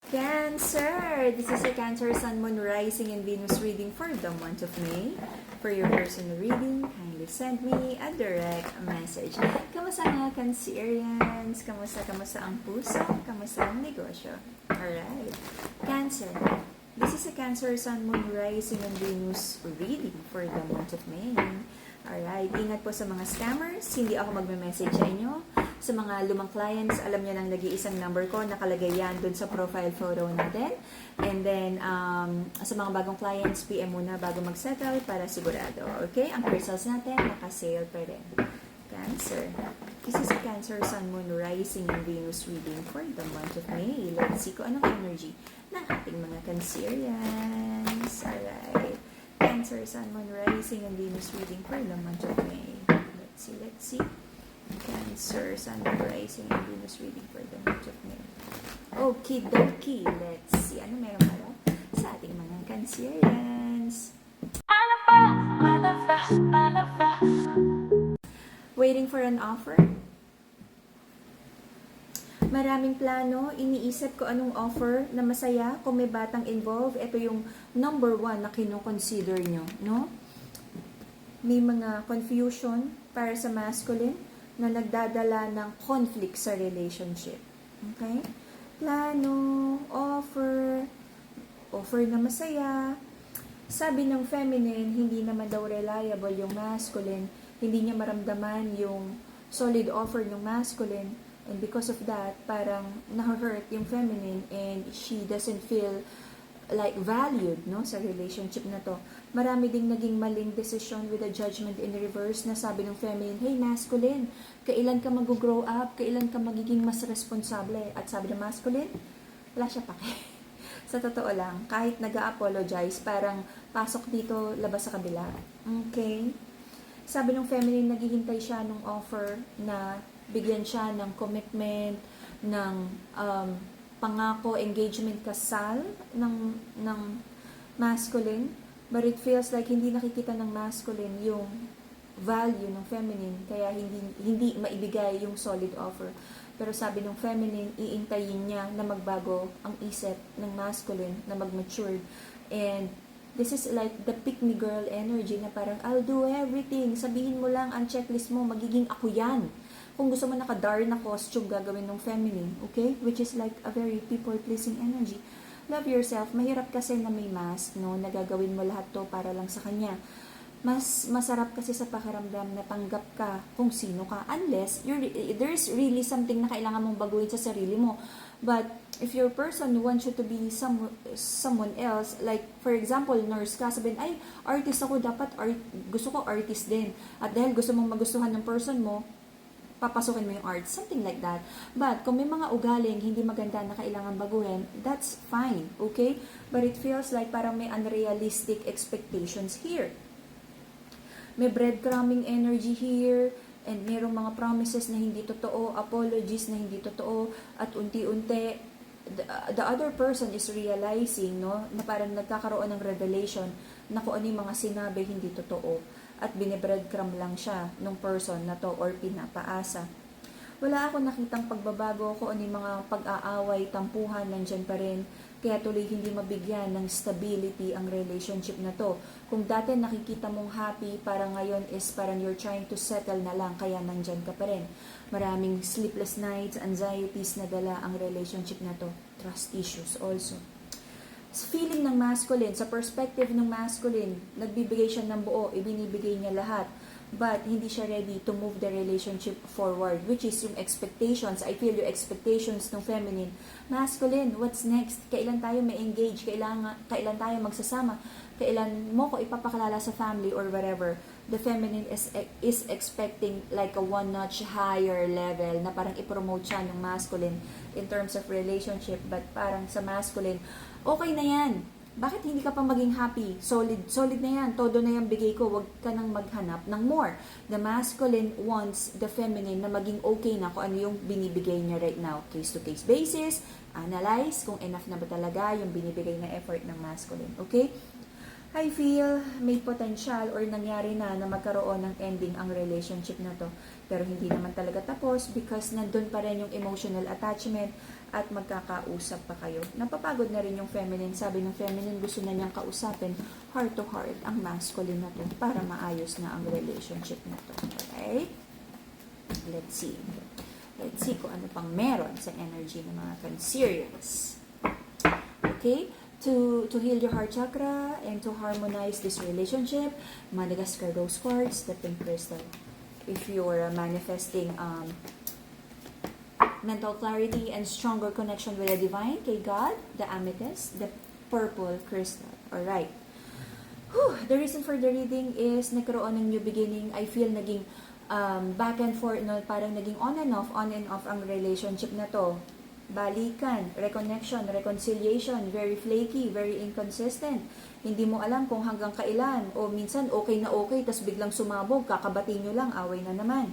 Cancer! This is a Cancer Sun, Moon, Rising, and Venus reading for the month of May. For your personal reading, kindly send me a direct message. Kamusta mga Cancerians? Kamusta ang puso? Kamusta ang negosyo? Alright. Cancer. This is a Cancer Sun, Moon, Rising, and Venus reading for the month of May. Alright. Ingat po sa mga scammers. Hindi ako magme-message sa inyo. Sa mga lumang clients, alam niyo nang nag-iisang number ko, nakalagay yan dun sa profile photo natin. And then, sa mga bagong clients, PM muna bago mag-settle para sigurado. Okay? Ang crystals natin, naka-sale pa rin. Cancer. This is a Cancer, Sun, Moon, Rising, and Venus reading for the month of May. Let's see kung anong energy ng ating mga Cancerians. Alright. Cancer, Sun, Moon, Rising, and Venus reading for the month of May. Let's see. Cancer, Sun, Rising, and Venus reading for the month of May. Okie dokie. Let's see. Ano meron pala sa ating mga Cancerians? Waiting for an offer? Maraming plano, iniisip ko anong offer na masaya kung may batang involved. Ito yung number one na kinoconsider nyo, no? May mga confusion para sa masculine na nagdadala ng conflict sa relationship. Okay? Plano, offer na masaya. Sabi ng feminine, hindi naman daw reliable yung masculine. Hindi niya maramdaman yung solid offer ng masculine. And because of that, parang na-hurt yung feminine and she doesn't feel like valued, no, sa relationship na to. Marami ding naging maling decision with a judgment in reverse na sabi ng feminine, hey masculine, kailan ka mag-grow up? Kailan ka magiging mas responsable? At sabi ng masculine, wala siya pake. Sa totoo lang, kahit nag-a-apologize, parang pasok dito, labas sa kabila. Okay? Sabi ng feminine, naghihintay siya ng offer na bigyan siya ng commitment, ng pangako, engagement, kasal ng masculine, but it feels like hindi nakikita ng masculine yung value ng feminine, kaya hindi maibigay yung solid offer. Pero sabi ng feminine, iintayin niya na magbago ang isip ng masculine, na mag-mature. And this is like the pick me girl energy na parang, I'll do everything, sabihin mo lang ang checklist mo, magiging ako yan. Kung gusto mo naka-dark na costume, gagawin ng feminine, okay? Which is like a very people-pleasing energy. Love yourself. Mahirap kasi na may mask, no? Nagagawin mo lahat to para lang sa kanya. Mas masarap kasi sa pakiramdam na tanggap ka kung sino ka. Unless, there's really something na kailangan mong baguhin sa sarili mo. But, if your person wants you to be someone else, like, for example, nurse ka, sabihin, ay, artist ako, dapat gusto ko artist din. At dahil gusto mong magustuhan ng person mo, papasukin mo yung art, something like that. But, kung may mga ugaling hindi maganda na kailangan baguhin, that's fine, okay? But it feels like parang may unrealistic expectations here. May breadcrumbing energy here, and mayroong mga promises na hindi totoo, apologies na hindi totoo, at unti-unti, the other person is realizing, no, na parang nagkakaroon ng revelation na kung ano yung mga sinabi hindi totoo. At binibreadcrumb lang siya ng person na to or pinapaasa. Wala ako nakitang pagbabago kung ano yung mga pag-aaway, tampuhan, nandyan pa rin. Kaya tuloy hindi mabigyan ng stability ang relationship na to. Kung dati nakikita mong happy, parang ngayon is parang you're trying to settle na lang, kaya nandyan ka pa rin. Maraming sleepless nights, anxieties na dala ang relationship na to. Trust issues also. Feeling ng masculine, sa perspective ng masculine, nagbibigay siya ng buo, ibinibigay niya lahat, but hindi siya ready to move the relationship forward, which is yung expectations. I feel yung expectations ng feminine. Masculine, what's next? Kailan tayo may engage? Kailan tayo magsasama? Kailan mo ko ipapakilala sa family or whatever? The feminine is expecting like a one notch higher level na parang i-promote siya ng masculine in terms of relationship, but parang sa masculine, okay na yan. Bakit hindi ka pa maging happy? Solid na yan. Todo na yan bigay ko. Huwag ka nang maghanap ng more. The masculine wants the feminine na maging okay na kung ano yung binibigay niya right now. Case-to-case basis. Analyze kung enough na ba talaga yung binibigay na effort ng masculine. Okay? I feel may potential or nangyari na magkaroon ng ending ang relationship na to. Pero hindi naman talaga tapos because nandun pa rin yung emotional attachment at magkakausap pa kayo. Napapagod na rin yung feminine. Sabi ng feminine, gusto na niyang kausapin heart to heart ang masculine na to para maayos na ang relationship na to. Okay? Let's see. Let's see kung ano pang meron sa energy ng mga Cancerians. Okay? To heal your heart chakra and to harmonize this relationship, Madagascar Rose Quartz, the pink crystal. If you're manifesting mental clarity and stronger connection with the divine, kay God, the amethyst, the purple crystal. Alright. The reason for the reading is nagkaroon ng new beginning. I feel naging back and forth, no, parang naging on and off ang relationship na to. Balikan, reconnection, reconciliation, very flaky, very inconsistent. Hindi mo alam kung hanggang kailan o minsan okay na okay tas biglang sumabog, kakabati nyo lang, away na naman.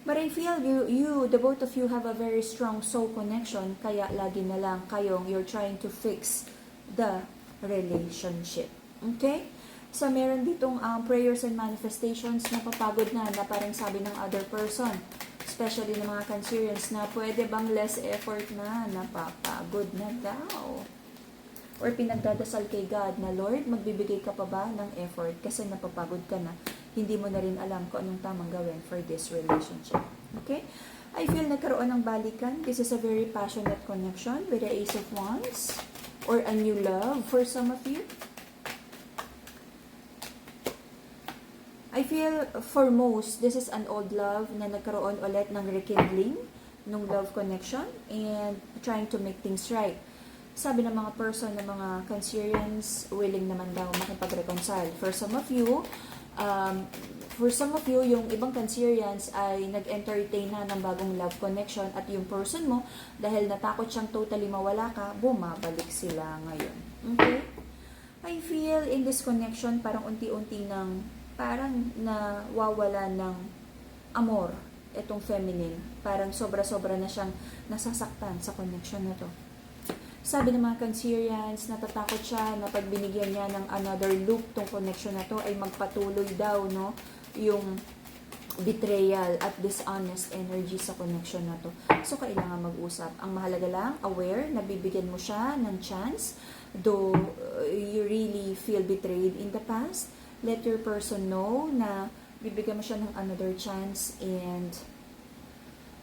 But I feel you, the both of you have a very strong soul connection, kaya lagi na lang kayong you're trying to fix the relationship. Okay? So meron ditong prayers and manifestations na papagod na parang sabi ng other person, especially ng mga Cancerians, na pwede bang less effort na, napapagod na daw. Or pinagdadasal kay God na, Lord, magbibigay ka pa ba ng effort kasi napapagod ka na. Hindi mo na rin alam kung anong tamang gawin for this relationship. Okay? I feel nagkaroon ng balikan. This is a very passionate connection with the Ace of Wands or a new love for some of you. I feel for most, this is an old love na nagkaroon ulit ng rekindling ng love connection and trying to make things right. Sabi ng mga person, ng mga Cancerians, willing naman daw makipag-reconcile. For some of you, yung ibang Cancerians ay nag-entertain na ng bagong love connection at yung person mo, dahil natakot siyang totally mawala ka, bumabalik sila ngayon. Okay? I feel in this connection, parang unti-unti parang nawawala ng amor itong feminine. Parang sobra-sobra na siyang nasasaktan sa connection na to. Sabi ng mga Cancerians, natatakot siya na pag binigyan niya ng another loop tong connection na to ay magpatuloy daw, no, yung betrayal at dishonest energy sa connection na to. So, kailangan mag-usap. Ang mahalaga lang, aware, na bibigyan mo siya ng chance, though you really feel betrayed in the past. Let your person know na bibigyan mo siya ng another chance and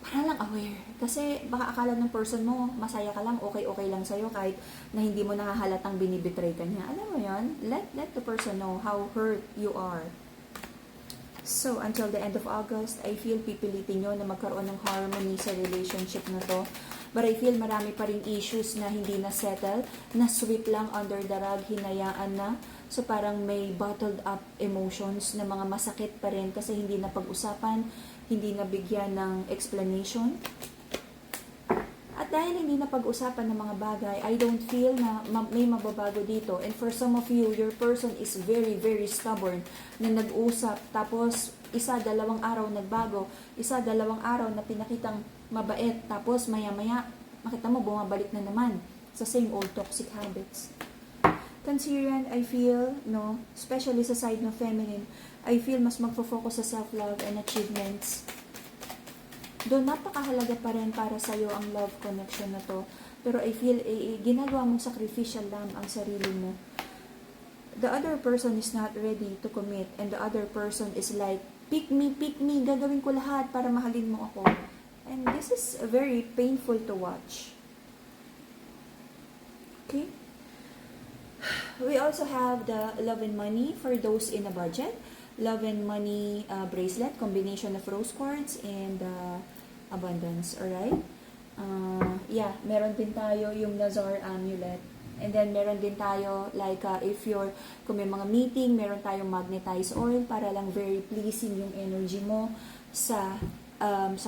para lang aware. Kasi baka akala ng person mo, masaya ka lang, okay lang sa'yo kahit na hindi mo nahahalatang binibetray ka niya. Alam mo yon, let the person know how hurt you are. So, until the end of August, I feel pipilitin nyo na magkaroon ng harmony sa relationship na to. But I feel marami pa rin issues na hindi na settle, na sweep lang under the rug, hinayaan na. So parang may bottled up emotions na mga masakit pa rin kasi hindi na pag-usapan, hindi na bigyan ng explanation. At dahil hindi na pag-usapan ng mga bagay, I don't feel na may mababago dito. And for some of you, your person is very, very stubborn na nag-usap. Tapos, 1-2 araw nagbago. 1-2 araw na pinakitang mabait. Tapos, maya-maya, makita mo, bumabalik na naman sa same old toxic habits. Cancerian, I feel, no, especially sa side ng feminine, I feel mas magfo-focus sa self-love and achievements. Doon, napakahalaga pa rin para sa'yo ang love connection na to. Pero I feel, ginagawa mong sacrificial lang ang sarili mo. The other person is not ready to commit and the other person is like, pick me, gagawin ko lahat para mahalin mo ako. And this is very painful to watch. Okay? We also have the love and money for those in a budget. Love and money bracelet, combination of rose quartz and abundance, alright? Yeah, meron din tayo yung Nazar amulet. And then meron din tayo like kung may mga meeting, meron tayong magnetized oil para lang very pleasing yung energy mo sa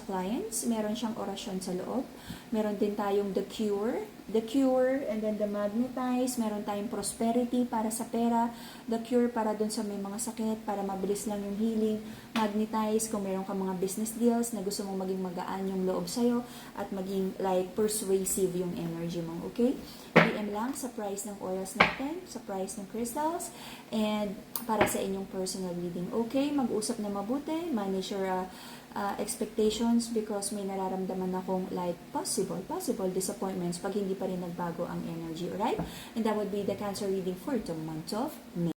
clients. Meron siyang orasyon sa loob. Meron din tayong the cure, the cure, and then the magnetize, meron tayong prosperity para sa pera, the cure para dun sa may mga sakit, para mabilis lang yung healing, magnetize kung meron ka mga business deals na gusto mong maging magaan yung loob sa'yo, at maging like persuasive yung energy mo, okay? DM lang sa price ng oras natin, sa price ng crystals, and para sa inyong personal reading, okay? Mag-usap na mabuti, manage your expectations because may nararamdaman akong like possible disappointments pag hindi pa rin nagbago ang energy, alright? And that would be the Cancer reading for the month of May.